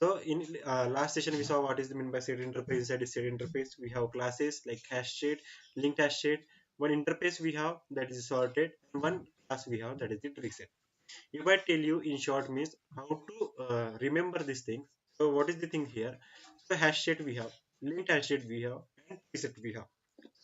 So in last session we saw what is the mean by state interface. Inside the state interface we have classes like hash state, linked hash state. One interface we have that is sorted, and one class we have that is the tree set. If I tell you in short means how to remember these things. So what is the thing here? So hash state we have, linked hash state we have, and tree set we have.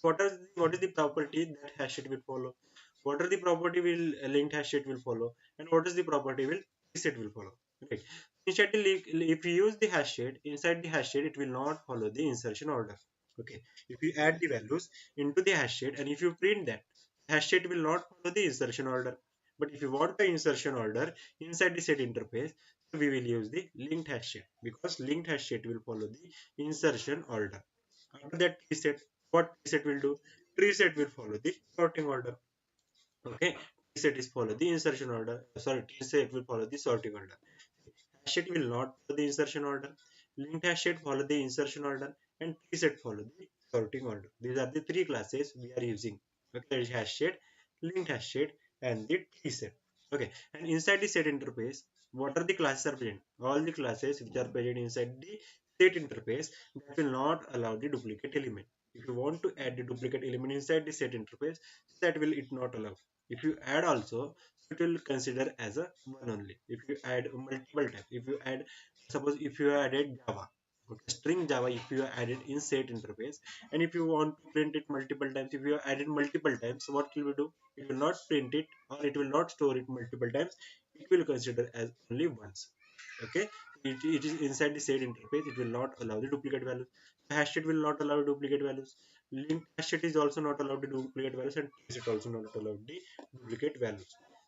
What is the property that hash state will follow? What are the property will linked hash state will follow, and what is the property will tree set will follow? Right. Initially, if you use the hash state, inside the hash state, it will not follow the insertion order. Okay. If you add the values into the hash state and if you print that, hash state will not follow the insertion order. But if you want the insertion order inside the set interface, so we will use the linked hash state because linked hash state will follow the insertion order. After that tree set, what tree set will do? Tree set will follow the sorting order. Okay. Tree set is follow the insertion order. Sorry, tree set will follow the sorting order. Hash set will not follow the insertion order. Linked hash set follow the insertion order, and tree set follow the sorting order. These are the three classes we are using. Okay, there is hash set, linked hash set, and the tree set. Okay, and inside the set interface, what are the classes are present? All the classes which are present inside the set interface that will not allow the duplicate element. If you want to add the duplicate element inside the set interface, that will it not allow. If you add also, it will consider as a one only. If you add multiple type, if you add, suppose if you added Java, okay, string Java, if you added in set interface, and if you want to print it multiple times, if you added multiple times, what will we do? It will not print it or it will not store it multiple times. It will consider as only once. Okay, it is inside the set interface. It will not allow the duplicate values. Hash state will not allow duplicate values. Linked hash state is also not allowed the duplicate values, and tree set also not allowed the duplicate values.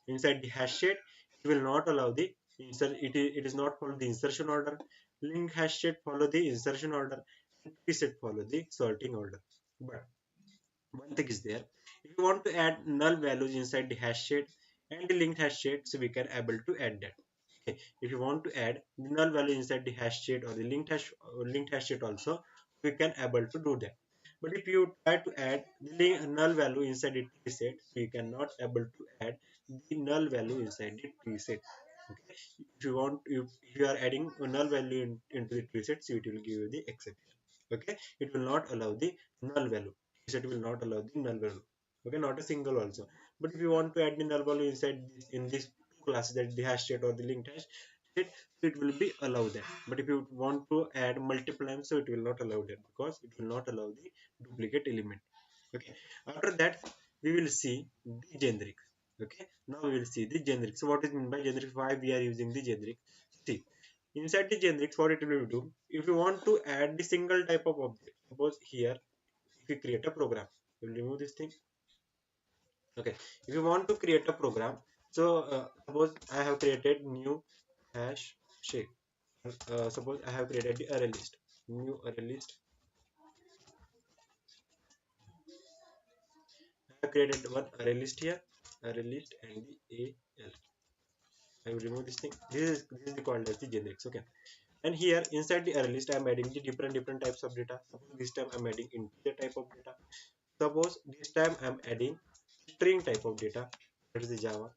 Inside the hash state, it will not allow the insert. It is not follow the insertion order. Linked hash state follow the insertion order, and tree set follow the sorting order. But one thing is there. If you want to add null values inside the hash state and the linked hash state, so we can able to add that. Okay. If you want to add the null value inside the hash state or the linked hash state also, we can able to do that. But if you try to add the null value inside the tree set, we cannot able to add the null value inside the tree set. Okay. If you want, if you are adding a null value into the tree set, so it will give you the exception. Okay, it will not allow the null value. Set will not allow the null value. Okay, not a single also. But if you want to add the null value inside this, in this two classes, that the hash state or the linked hash state, so it will be allow that. But if you want to add multiple times, so it will not allow that because it will not allow the duplicate element. Okay, after that we will see the generic. Okay, now we will see the generic. So what is meant by generic? Why we are using the generic? See, inside the generics, what it will do? If you want to add the single type of object, suppose here, if you create a program, we'll remove this thing. Okay, if you want to create a program, so suppose I have created new hash shape. Suppose I have created the array list, new array list. I have created one array list here, array list and the AL. I will remove this thing. This is the called as the generics. Okay. And here inside the array list, I am adding the different types of data. Suppose this time I'm adding integer type of data. Suppose this time I'm adding string type of data. That is the Java.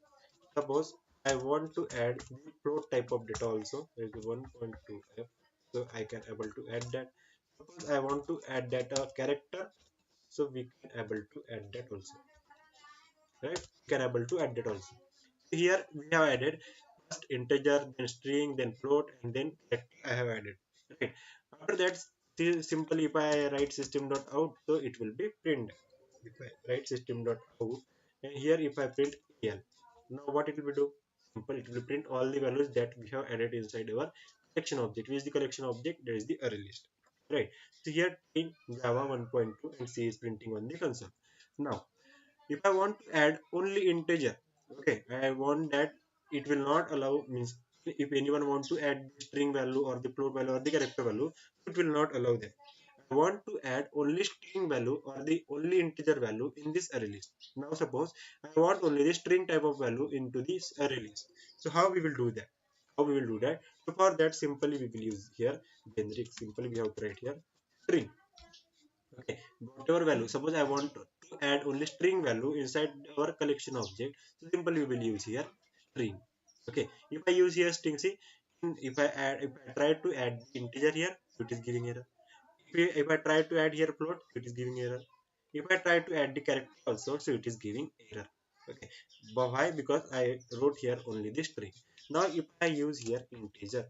Suppose I want to add the float type of data also. There is 1.2f. So I can able to add that. Suppose I want to add that character. So we can able to add that also. Right? We can able to add that also. Here we have added first integer, then string, then float, and then character I have added. Right. After that, simply if I write system.out, so it will be print. If I write system.out, and here if I print al, now what it will do? Simple, it will print all the values that we have added inside our collection object. Which is the collection object? That is the array list. Right. So here in Java 1.2 and C is printing on the console. Now if I want to add only integer, okay, I want that it will not allow, means if anyone wants to add the string value or the float value or the character value, it will not allow that. I want to add only string value or the only integer value in this array list. Now suppose I want only the string type of value into this array list. So how we will do that? How we will do that? So for that simply we will use here generic. Simply we have to write here string. Okay, whatever value. Suppose I want to add only string value inside our collection object. So simply we will use here string. Okay, if I use here string, see if I try to add the integer here, so it is giving error. If I try to add here float, it is giving error. If I try to add the character also, so it is giving error. Okay, but why? Because I wrote here only the string. Now if I use here integer,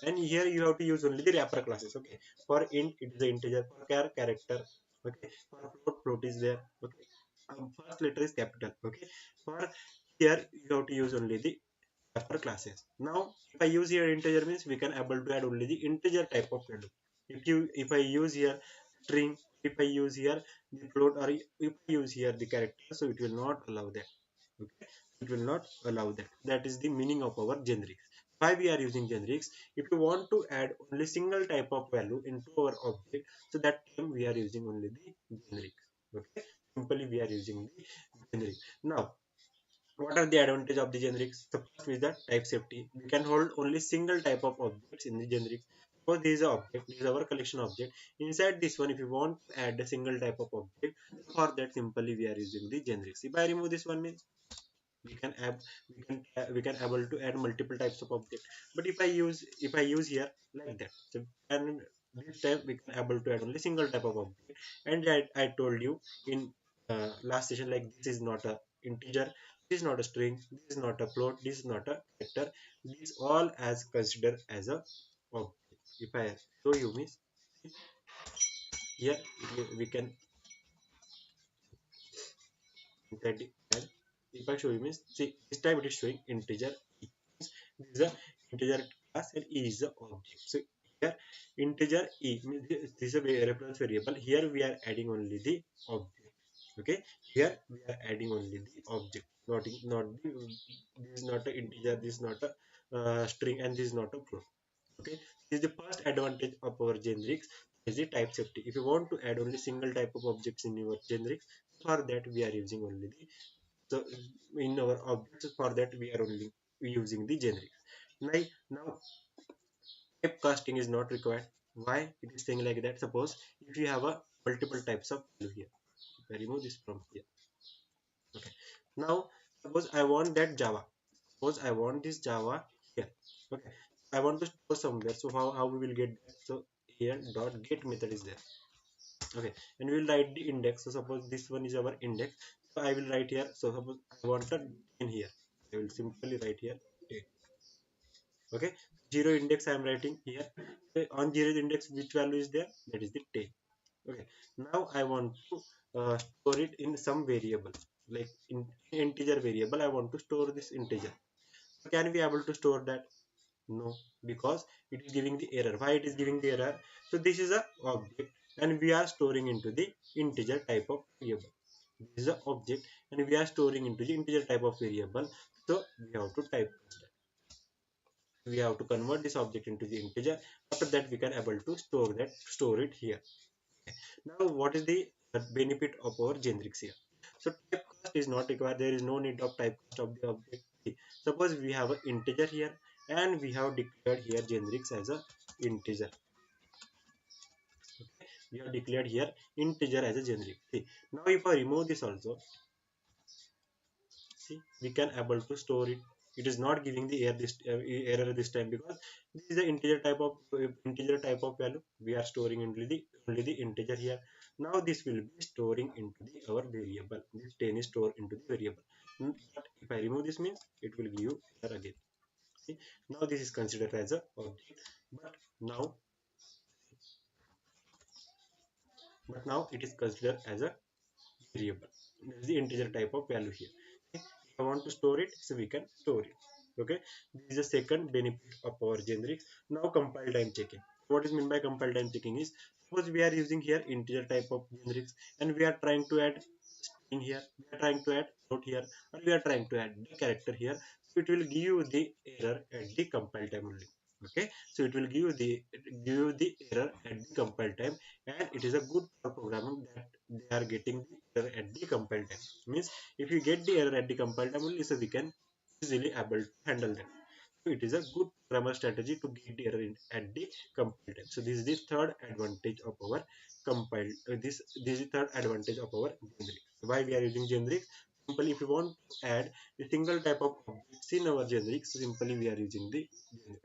and here you have to use only the wrapper classes. Okay, for int it is the integer, for char character. Okay, for float is there. Okay, first letter is capital. Okay, for here you have to use only the wrapper classes. Now if I use here integer means we can able to add only the integer type of value. If I use here string, if I use here the float, or if I use here the character, so it will not allow that. Okay, it will not allow that. That is the meaning of our generics. Why we are using generics? If you want to add only single type of value into our object, so that time we are using only the generic. Okay, simply we are using the generic. Now what are the advantage of the generics? The first is the type safety. We can hold only single type of objects in the generic. Suppose this is a object, this is our collection object. Inside this one, if you want to add a single type of object, for that simply we are using the generics. If I remove this one means we can add we can able to add multiple types of object. But if I use here like that, so and this time we can able to add only single type of object. And I told you in last session, like this is not a integer, this is not a string, this is not a float, this is not a character. These all as considered as a object. If I show you means here we can inside the add. If I show you means, see, this time it is showing integer e. This is a integer class and e is the object. So here integer e means this is a reference variable. Here we are adding only the object. Okay, here we are adding only the object, not the, this is not a integer, this is not a string, and this is not a float. Okay, this is the first advantage of our generics, is the type safety. If you want to add only single type of objects in your generics, for that we are using only the, so in our objects, for that we are only using the generics. Now typecasting is not required. Why it is saying like that? Suppose if you have a multiple types of value here, if I remove this from here. Okay, now suppose I want that Java, suppose I want this Java here. Okay, I want to store somewhere, so how we will get that? So here dot get method is there. Okay, and we will write the index. So suppose this one is our index, so I will write here. So suppose I want a 10 here, I will simply write here 10. Okay, zero index I am writing here. Okay, on zero index which value is there? That is the 10. Okay, now I want to store it in some variable, like in integer variable. I want to store this integer. So can we able to store that? No, because it is giving the error. Why it is giving the error? So this is a object and we are storing into the integer type of variable. This is a object and we are storing into the integer type of variable. So we have to type that. We have to convert this object into the integer. After that we can able to store it here. Now what is the benefit of our generics here? So typecast is not required. There is no need of typecast of the object. Suppose we have an integer here and we have declared here generics as a integer. Okay, we have declared here integer as a generic. See, now if I remove this also, see, we can able to store it. It is not giving the error this time, because this is the integer type of value. We are storing only the integer here. Now this will be storing into the our variable. This 10 is stored into the variable. But if I remove this means it will give you error again. See, now this is considered as a object, but now it is considered as a variable. This is the integer type of value here. Okay. If I want to store it, so we can store it. Okay, this is the second benefit of our generics. Now compile time checking. What is meant by compile time checking is, suppose we are using here integer type of generics and we are trying to add string here, we are trying to add float here, or we are trying to add the character here. So it will give you the error at the compile time only. Okay, so it will give you the error at the compile time, and it is a good for programming that they are getting the error at the compile time. Means if you get the error at the compile time only, so we can easily able to handle that. So it is a good grammar strategy to get the error at the compile time. So this is the third advantage of our compile. This is the third advantage of our generic. Why we are using generic? Simply, if you want to add a single type of objects in our generic, so simply we are using the generic.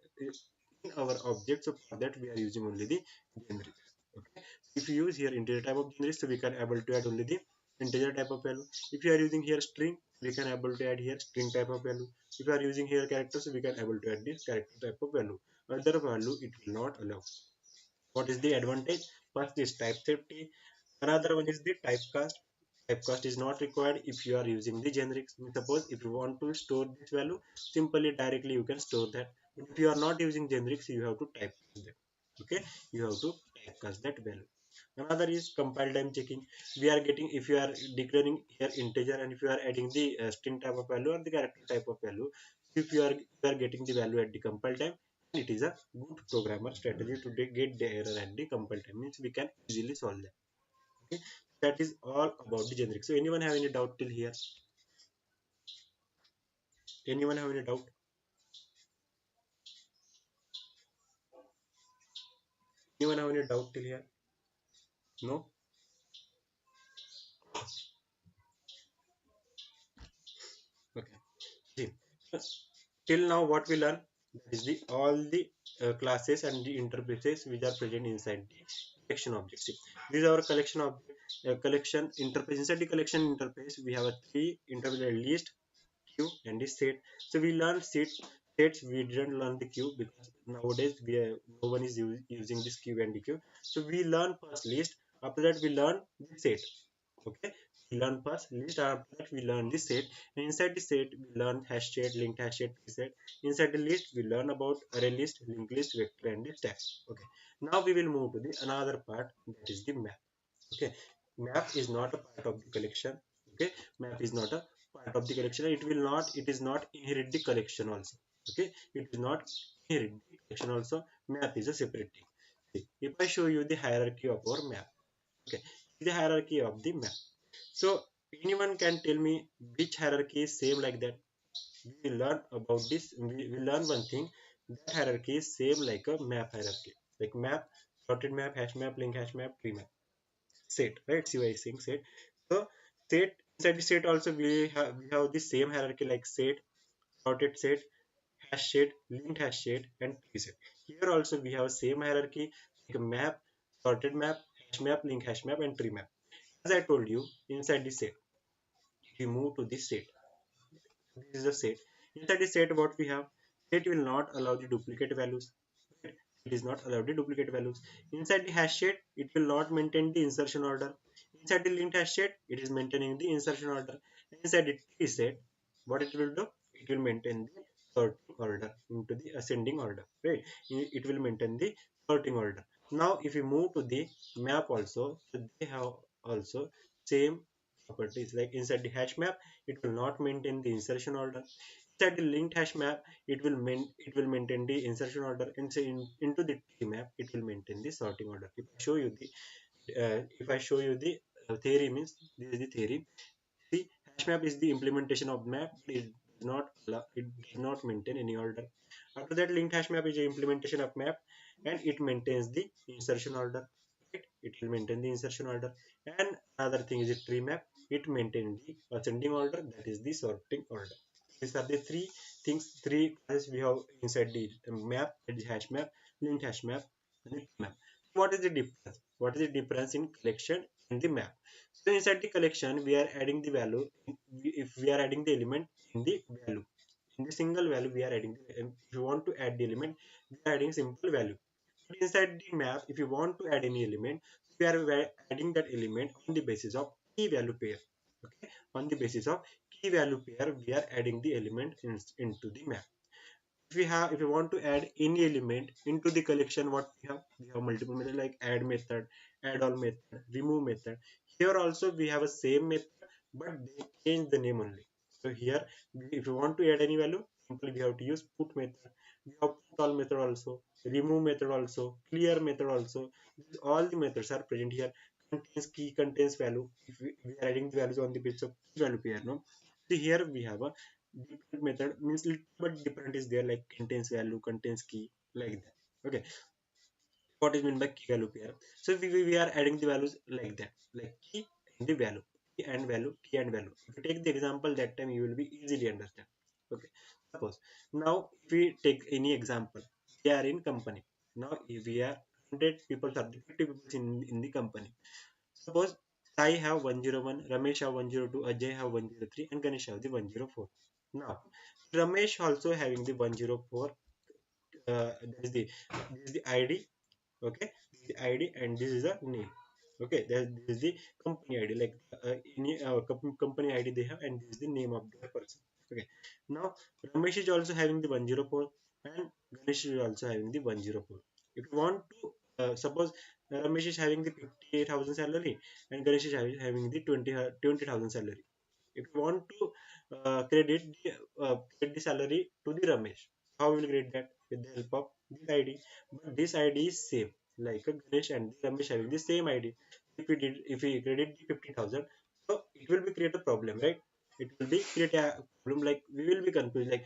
in our object. So for that we are using only the generic. Okay. If you use here integer type of generic, so we can able to add only the integer type of value. If you are using here string, we can able to add here string type of value. If you are using here characters, so we can able to add this character type of value. Other value it will not allow. What is the advantage? First is type safety. Another one is the typecast. Typecast is not required if you are using the generics. Suppose if you want to store this value, simply directly you can store that. But if you are not using generics, you have to typecast that. Okay, you have to typecast that value. Another is compile time checking. We are getting, if you are declaring here integer and if you are adding the string type of value or the character type of value, if you are getting the value at the compile time, it is a good programmer strategy to get the error at the compile time. Means we can easily solve that. Okay, that is all about the generic. So anyone have any doubt till here? Anyone have any doubt? Anyone have any doubt till here? No. Okay. See, till now what we learn is the all the classes and the interfaces which are present inside the collection object. See, these are our collection of collection interface. Inside the collection interface, we have a three interface: list, queue, and the set. So we learn sets. We didn't learn the queue because nowadays no one is using this queue and the queue. So we learn first list. After that, we learn the set. Okay, we learn first list. After that we learn the set, and inside the set we learn hash set, linked hash set, set. Inside the list we learn about array list, linked list, vector, and the stack. Okay, now we will move to the another part, that is the map. Okay, map is not a part of the collection. Okay, map is not a part of the collection. It is not inherit the collection also. Okay, it is not inherit the collection also. Map is a separate thing. See, if I show you the hierarchy of our map. Okay, the hierarchy of the map. So anyone can tell me which hierarchy is same like that? We learn about this. We learn one thing. That hierarchy is same like a map hierarchy. Like map, sorted map, hash map, link hash map, tree map, set. Right? See why I saying set. So set, inside the set also we have the same hierarchy like set, sorted set, hash set, linked hash set, and tree set. Here also we have same hierarchy like a map, sorted map, hash map, link hash map, and tree map. As I told you, inside the set, if you move to this set, this is the set. Inside the set, what we have, set will not allow the duplicate values. Right? It is not allowed the duplicate values. Inside the hash set, it will not maintain the insertion order. Inside the linked hash set, it is maintaining the insertion order. Inside the tree set, what it will do? It will maintain the sorting order into the ascending order. Right? It will maintain the sorting order. Now, if you move to the map also, so they have also same properties. Like inside the hash map, it will not maintain the insertion order. Inside the linked hash map, it will maintain the insertion order, and say into the tree map, it will maintain the sorting order. If I show you the theory, means this is the theory. The hash map is the implementation of map. It does not maintain any order. After that, linked hash map is the implementation of map, and it maintains the insertion order. Right? It will maintain the insertion order. And another thing is the tree map. It maintains the ascending order, that is the sorting order. These are the three things, three classes we have inside the map, the hash map, linked hash map, and the tree map. What is the difference? What is the difference in collection and the map? So inside the collection, we are adding the value. If we are adding the element in the value, in the single value, we are adding. If you want to add the element, we are adding simple value. But inside the map, if you want to add any element, we are adding that element on the basis of key value pair. Okay, on the basis of key value pair, we are adding the element into the map. If you want to add any element into the collection, what we have multiple methods like add method, add all method, remove method. Here also we have a same method, but they change the name only. So here, if you want to add any value, simply we have to use put method. We have put all method also, remove method also, clear method also. All the methods are present here. Contains key, contains value. If we are adding the values on the basis of key value pair, no. So here we have a different method, means little but different is there, like contains value, contains key, like that. Okay, what is meant by key value pair? So we are adding the values like that, like key and the value, key and value, key and value. If you take the example, that time you will be easily understand. Okay, suppose now if we take any example, we we are in company. Now if we are 100 people or 50 people in the company. Suppose Sai have 101, Ramesh have 102, Ajay have 103, and Ganesh have the 104. Now Ramesh also having the 104. This is the ID. Okay, this is the ID and this is the name. Okay, this is the company ID, like any company ID they have, and this is the name of the person. Okay, now Ramesh is also having the 104 and Ganesh is also having the 104. If you want to suppose Ramesh is having the 58,000 salary and Ganesh is having the 20,000 salary. If you want to credit the salary to the Ramesh, how will you create that? With the help of this ID. But this ID is same, like a Ganesh and the Ramesh having the same ID. If we credit the 50,000, so it will be create a problem, right? It will be create a problem, like we will be confused, like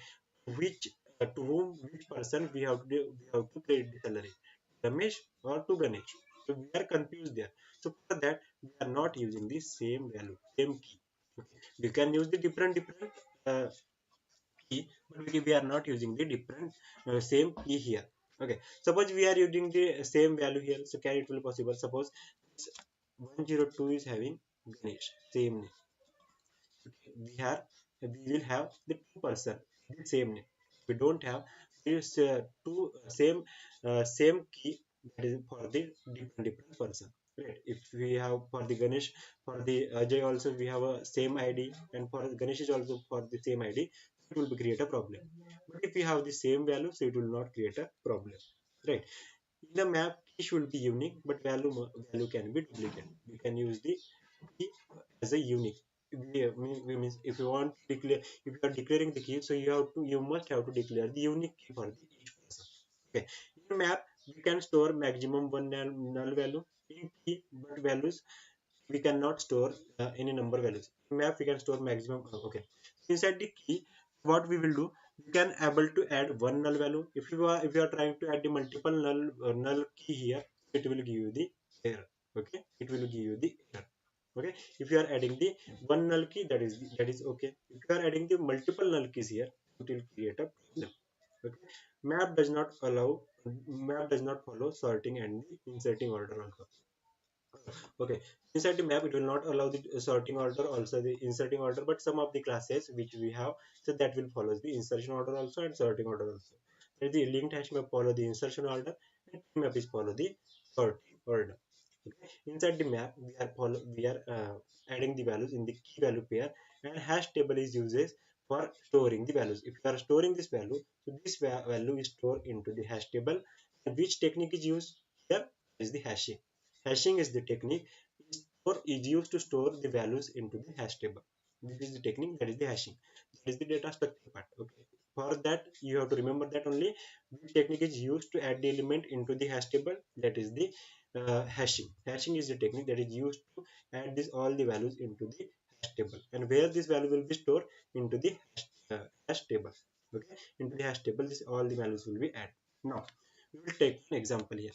which to whom, which person we have to credit the salary, Ramesh or to Ganesh. So we are confused there. So for that we are not using the same value, same key. We can use the different uh, key, but we are not using the different same key here. Okay, suppose we are using the same value here, so can it will possible? Suppose 102 is having Ganesh same name. Okay, we will have the two person the same name. We don't have this two same key, that is for the different person, right? If we have for the Ganesh, for the Ajay also we have a same ID, and for Ganesh is also for the same ID, it will be create a problem. But if we have the same value, so it will not create a problem, right? In the map, key should be unique, but value can be duplicate. We can use the key as a unique. We means if you want to declare, if you are declaring the key, so you must have to declare the unique key for the each person. Okay. In map, we can store maximum one null value. In key, but values we cannot store any number values. In map, we can store maximum. Okay. Inside the key, what we will do, we can able to add one null value. If you are trying to add the multiple null key here, it will give you the error. Okay, it will give you the error. Okay, if you are adding the one null key, that is okay. If you are adding the multiple null keys here, it will create a problem. Okay, map does not allow, map does not follow sorting and the inserting order also. Okay, inside the map, it will not allow the sorting order, also the inserting order, but some of the classes which we have, so that will follow the insertion order also and sorting order also. There is the linked hash map follow the insertion order, and map is follow the sorting order. Okay, inside the map, we are adding the values in the key value pair, and hash table is uses for storing the values. If you are storing this value, so this value is stored into the hash table. And which technique is used here is the hashing. Hashing is the technique is used to store the values into the hash table. This is the technique, that is the hashing. That is the data structure part. Okay. For that, you have to remember that only which technique is used to add the element into the hash table. That is the hashing. Hashing is the technique that is used to add this all the values into the hash table, and where this value will be stored into the hash table. Okay, into the hash table, this all the values will be added. Now, we will take an example here.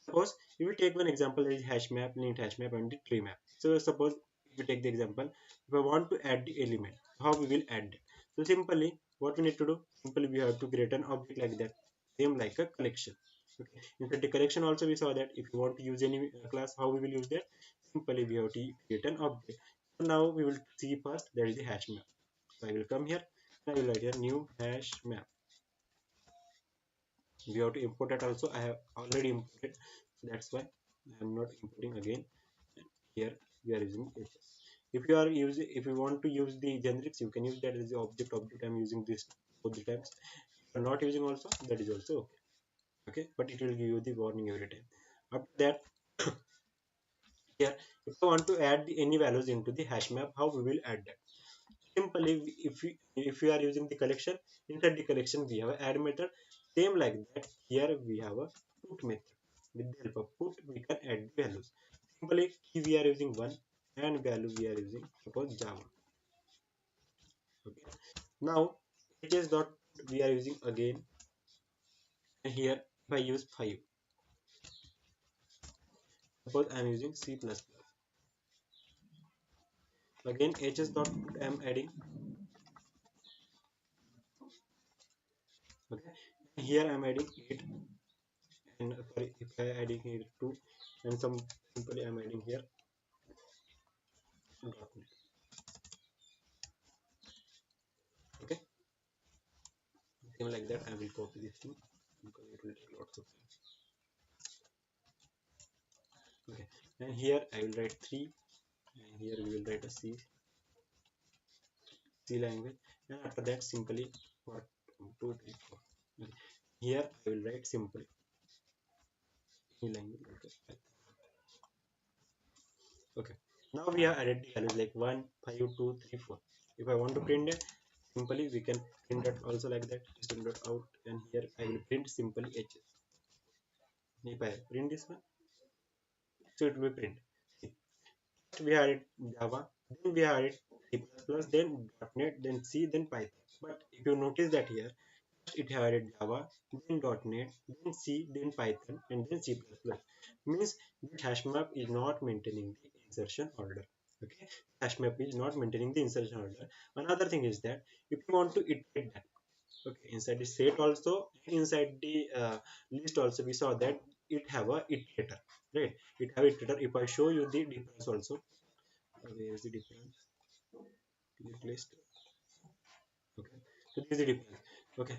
Suppose if we take one example is hash map, linked hash map, and the tree map. So suppose if we take the example, if I want to add the element, how we will add it? So simply, what we need to do? Simply we have to create an object like that, same like a collection. Okay. Inside the collection also we saw that if you want to use any class, how we will use that? Simply we have to create an object. So now we will see first there is the hash map. So I will come here. I will write here new hash map. We have to import that also. I have already imported, so that's why I am not importing again. Here we are using HS. If you want to use the generics, you can use that as the object. I'm using this both the times. If you are not using also, that is also okay. Okay, but it will give you the warning every time. After that, here if I want to add any values into the hash map, how we will add that? Simply, if we are using the collection, inside the collection we have a add method. Same like that, here we have a put method. With the help of put, we can add the values. Simply, key we are using one, and value we are using suppose Java. Okay. Now, HS dot we are using again, and here if I use 5, suppose I am using C++. Again, HS dot put I am adding. Okay. Here I'm adding 8, and sorry, if I adding here 2, and some simply I'm adding here dot net. Okay, same like that I will copy this thing because it will take lots of time. Okay, and here I will write 3, and here we will write a C language, and after that simply what 2 3 4. Okay. Here I will write simply C language. Okay. Okay. Now we have added the values like 1, 5, 2, 3, 4. If I want to print it, simply we can print that also like that. System dot out, and here I will print simply H. If I print this one, so it will print. See, we added Java, then we added C++, then .NET, then C, then Python. But if you notice that here, it added Java, then .NET, then C, then Python, and then C++. Means the hash map is not maintaining the insertion order. Okay, hash map is not maintaining the insertion order. Another thing is that if you want to iterate that, okay, inside the set also, inside the list also, we saw that it have a iterator, right? It have iterator. If I show you the difference also, where is the difference? List. Okay, so this is the difference. Okay,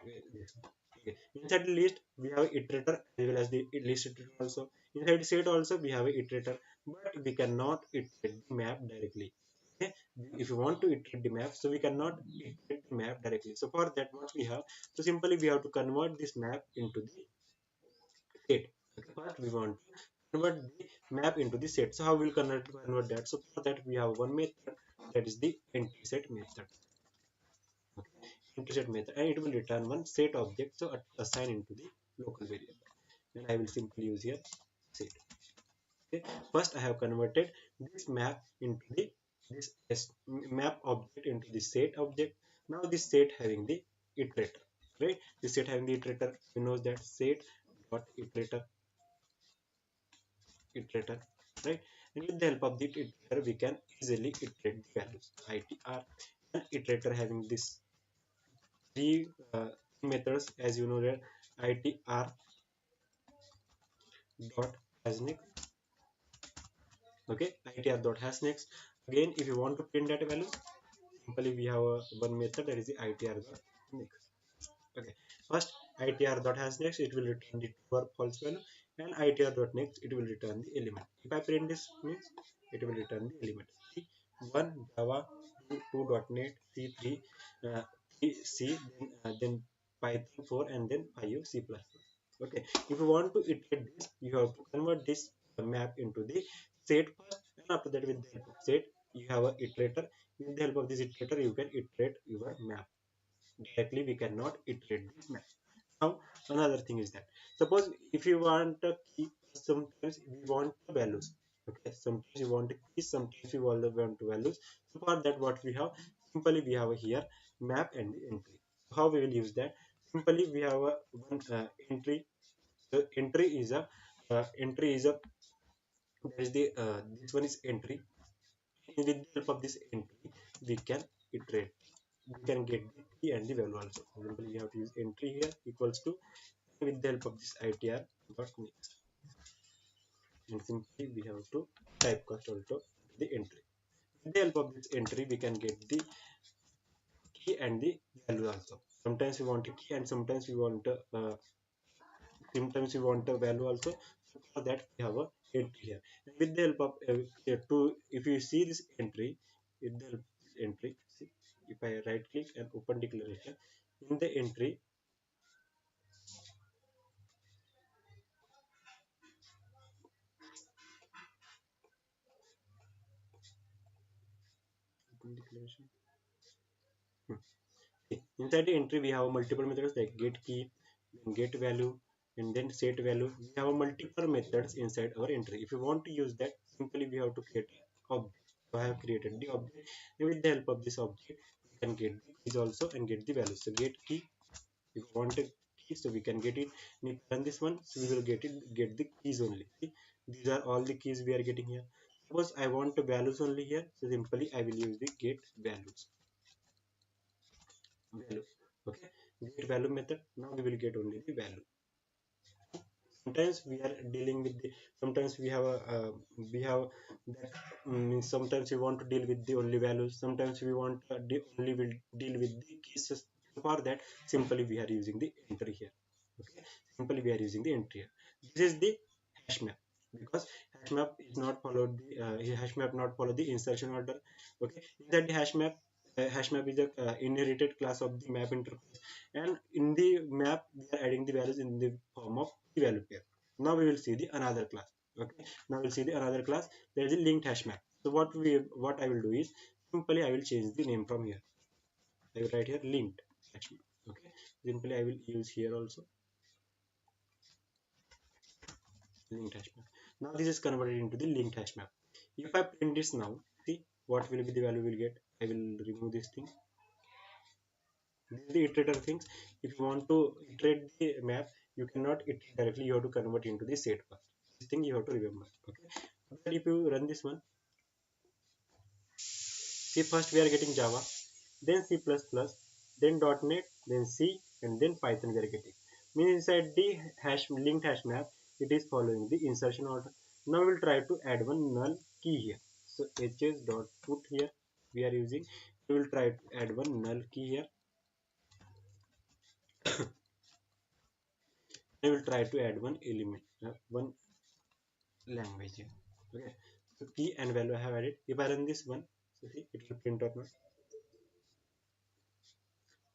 wait, this one. Okay, inside the list we have iterator as well as the list iterator also. Inside set also we have a iterator, but we cannot iterate the map directly. Okay, if you want to iterate the map, so we cannot iterate the map directly. So for that, what we have, so simply we have to convert this map into the set. Okay, first we want to convert the map into the set. So how we'll convert that? So for that we have one method, that is the entry set method. Okay, entry set method, and it will return one set object, so assign into the local variable. Then I will simply use here set. Okay, first I have converted this map into the map object into the set object. Now this set having the iterator, right? The set having the iterator, we know that set dot iterator, right? And with the help of the iterator, we can easily iterate the values. ITR and iterator having this three methods, as you know that itr dot has next. Okay, itr dot has next. Again, if you want to print data values, simply we have one method, that is the itr dot next. Okay, first itr dot has next, it will return the true or false value, and itr dot next, it will return the element. If I print this means it will return the element. See, 1 Java, 2 .NET, C3, 3 C, then Python 4, and then 5 C++. Okay, if you want to iterate this, you have to convert this map into the set first, and after that with the help of set, you have a iterator. With the help of this iterator, you can iterate your map. Directly we cannot iterate this map. Now another thing is that, suppose if you want a key, sometimes we want the values. Okay, sometimes you want a key, sometimes you want the values. So for that, what we have, simply we have here map and the entry. How we will use that? Simply we have a one entry. So entry is a, that is the this one is entry. With the help of this entry, we can iterate. We can get the key and the value also. For example, we have to use entry here equals to, with the help of this itr dot next, and simply we have to typecast also the entry. With the help of this entry, we can get the key and the value also. Sometimes we want a key, and sometimes we want a value also. So for that, we have a entry here. And with the help of if you see this entry, with the help of this entry, see, if I right click and open declaration, in the entry, open declaration. Hmm. Inside the entry, we have multiple methods like get key, then get value, and then set value. We have multiple methods inside our entry. If you want to use that, simply we have to create an object. So I have created the object, and with the help of this object, we can get the keys also and get the value. So get key. If you want a key, so we can get it. And if you run this one, so we will get the keys only. See, these are all the keys we are getting here. Suppose I want the values only here, so simply I will use the get values. Value. Okay, get value method. Now we will get only the value. Sometimes we are dealing with the, sometimes we have a we have that, sometimes we want to deal with the only values, sometimes we want only will deal with the cases. For that, simply we are using the entry here. Okay, simply we are using the entry here. This is the hash map, because hash map is not followed the hash map not follow the insertion order. Okay, inside the hash map is a inherited class of the map interface, and in the map we are adding the values in the form of the value pair. Now we will see the another class. Okay, now we'll see the another class. There is a linked hash map. So what I will do is, simply I will change the name from here. I will write here linked hash map. Okay, simply I will use here also linked hash map. Now this is converted into the linked hash map. If I print this now, see what will be the value we'll get. I will remove this thing. This is the iterator things. If you want to iterate the map, you cannot iterate directly. You have to convert into the set first. This thing you have to remember. Okay. But if you run this one, see, first we are getting Java, then C++, then .NET, then C, and then Python we are getting. Means inside the hash linked hash map, it is following the insertion order. Now we will try to add one null key here. So hs dot put here we are using. We will try to add one null key here. I will try to add one element, one language here. Okay. So key and value I have added. If I run this one, so see it will print or not.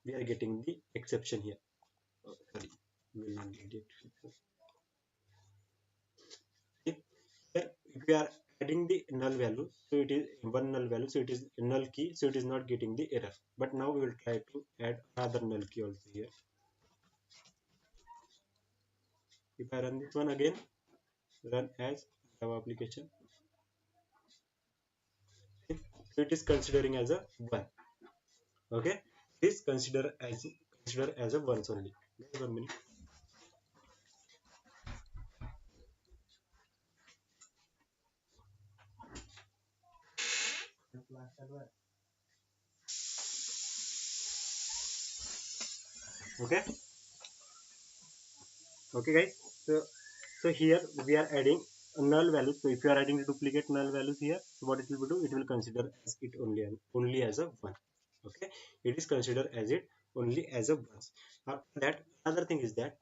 We are getting the exception here. Oh, sorry, we will not get it. If here if we are adding the null value, so it is one null value, so it is null key, so it is not getting the error. But now we will try to add another null key also here. If I run this one again, run as Java application, so it is considering as a one. Okay, it is consider as a once only. Guys, 1 minute. Okay, okay, guys. So here we are adding a null value. So if you are adding the duplicate null values here, so what it will do? It will consider as it only as a one. Okay, it is considered as it only as a one. After that, another thing is that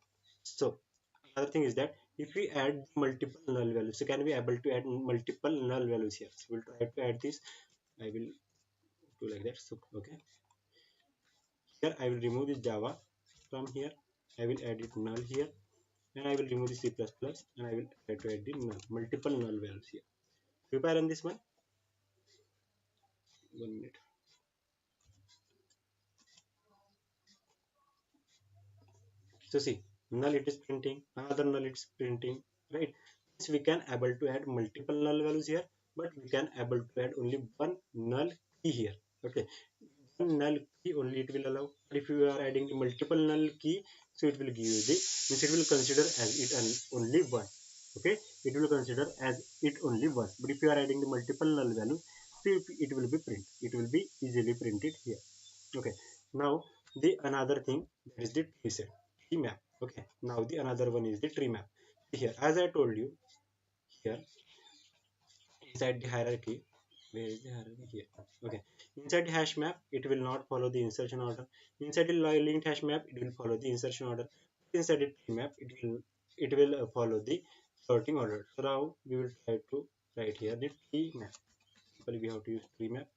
if we add multiple null values, so can we able to add multiple null values here? So we'll try to add this. I will do like that. So okay, here I will remove the Java from here. I will add it null here, and I will remove the C++ and I will try to add the null, multiple null values here. If I run this one, 1 minute. So see, null it is printing, another null it is printing, right? So we can able to add multiple null values here, but we can able to add only one null key here. Okay, one null key only it will allow. But if you are adding the multiple null key, so it will give you the, means it will consider as it only one. Okay, it will consider as it only one. But if you are adding the multiple null values, so it will be print. It will be easily printed here. Okay, now the another thing, that is the tree set, tree map. Okay, now the another one is the tree map. Here, as I told you, here inside the hierarchy, where is the hierarchy? Here. Okay, inside the hash map, it will not follow the insertion order. Inside the linked hash map, it will follow the insertion order. Inside the tree map, it will follow the sorting order. So now we will try to write here the tree map. Simply we have to use tree map.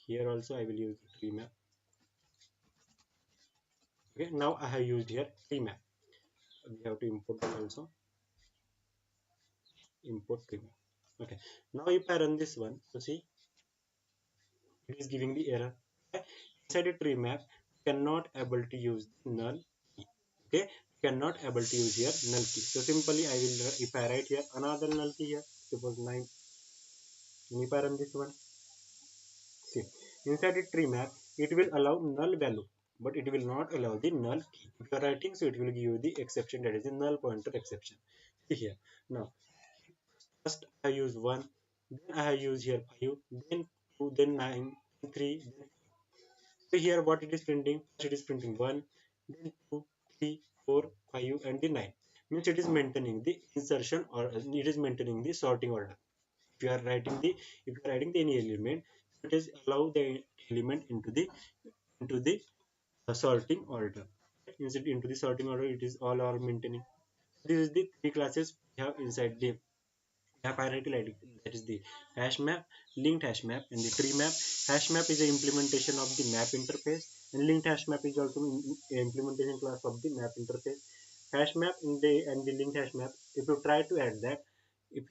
Here also I will use the tree map. Okay, now I have used here tree map. We have to import that also. Import tree map. Okay, now if I run this one, so see it is giving the error. Okay? Inside a tree map, cannot able to use the null key. Okay, cannot able to use here null key. So simply I will, if I write here another null key here, suppose 9. And if I run this one, see inside a tree map, it will allow null value, but it will not allow the null key. If you are writing, so it will give you the exception, that is the null pointer exception. See here. Now first I use 1, then I use here 5, then 2, then 9, then 3, then, so here what it is printing? First it is printing 1, then 2, 3, 4, 5, and the 9. Means it is maintaining the insertion, or it is maintaining the sorting order. If you are writing the if you are writing the any element, it is allow the element into the sorting order. Instead into the sorting order, it is all are maintaining. This is the three classes we have inside the map hierarchy, like that is the hash map, linked hash map, and the tree map. Hash map is the implementation of the map interface, and linked hash map is also implementation class of the map interface. Hash map in the and the linked hash map, if you try to add that, if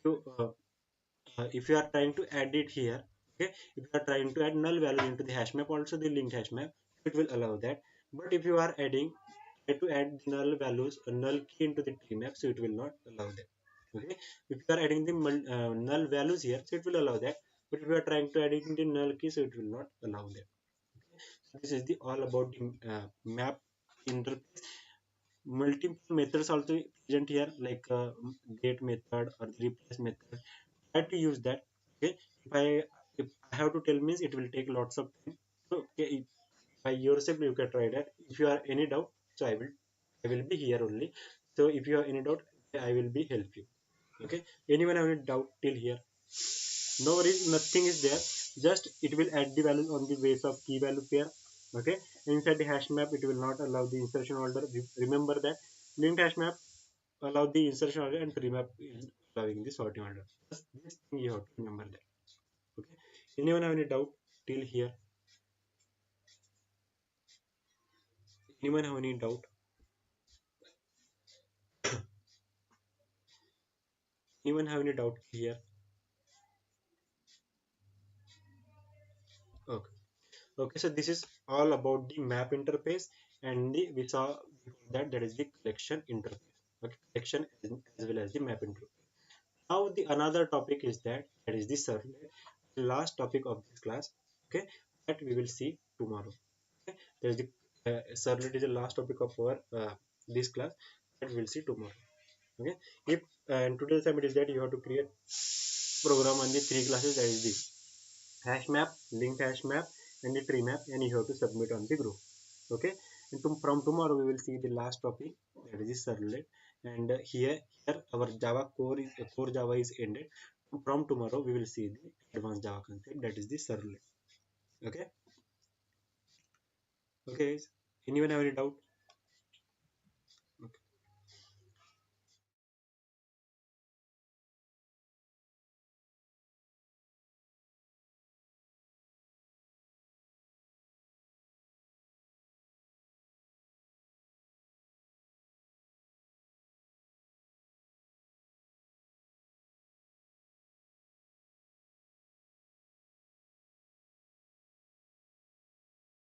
you are trying to add it here, okay, if you are trying to add null value into the hash map, also the linked hash map, it will allow that. But if you are try to add the null values, a null key into the tree map, so it will not allow that. Okay, if you are adding the null values here, so it will allow that. But if you are trying to add it in the null key, so it will not allow that. So this is the all about the map interface. Multiple methods also present here, like get method or the replace method. Try to use that. Okay, if I have to tell means it will take lots of time. So okay, if by yourself you can try that. If you are any doubt, so I will be here only. So if you have any doubt, I will be help you. Okay, anyone have any doubt till here? No worries, nothing is there. Just it will add the values on the base of key value pair. Okay, inside the hash map it will not allow the insertion order. Remember that linked hash map allow the insertion order, and tree map is allowing the sorting order. Just this thing you have to remember that. Okay, anyone have any doubt till here? Anyone have any doubt? Anyone have any doubt here? Okay. Okay, so this is all about the map interface, and the we saw that is the collection interface. Okay, collection as well as the map interface. Now the another topic is that is the servlet, the last topic of this class. Okay, that we will see tomorrow. Okay, there is the servlet is the last topic of our this class that we will see tomorrow. Okay, if and today's assignment is that you have to create program on the three classes, that is the hash map, linked hash map, and the tree map, and you have to submit on the group. Okay, and from tomorrow we will see the last topic, that is the servlet. And here our Java core Java is ended. From tomorrow we will see the advanced Java concept, that is the servlet. Okay, okay guys, anyone have any doubt?